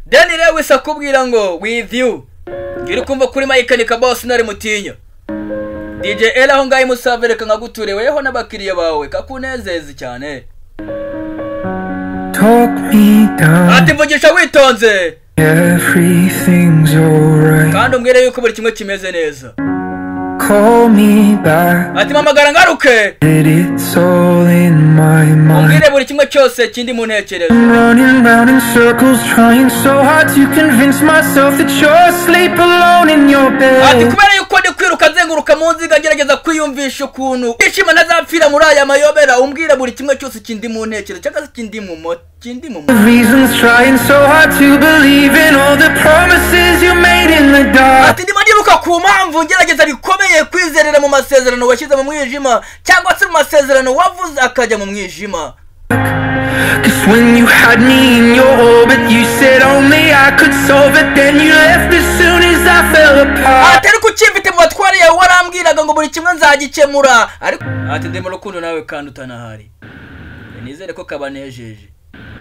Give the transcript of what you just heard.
Danny Lewis akubwira ngo with you ngiri kumva kuri Mike ni Kaboss nari mutinya DJ Ella aho ngayi musavereka nkagutureweho n'abakiriya bawe kakunezeza cyane Talk me down ati mvugisha witonze Everything's alright kandi umbwire yuko buri kimwe kimeze neza Call me back ati mamagara ngaruke It's all in my mind umbwire buri kimwe cyose kindi mu ntekerezo Running round in circles Trying so hard to convince myself That you're asleep alone in your ati bed kubera yuko ndi kwiruka zenguruka mu nziga ngerageza kwiyumvisha ukuntu ishima ntazapfira muri aya mayobera umbwire buri kimwe cyose kindi mu ntekerezo cyangwa se kindi mu reasons trying so hard to believe in all the promises you made in the dark ati ndimo ndiruka ku mpamvu ngerageza bikomeye kwizerera mu masezerano washyize mu mwijima cyangwa se mu masezerano wavuze akajya mu mwijima Cause when you had me in your orbit You said only I could solve it Then you left as soon as I fell apart atari kucyimfite mu batware yawe warambwiraga ngo buri kimwe nzagikemura ariko ati ndimo rukundo nawe kandi utanahari nizere ko kabanejeje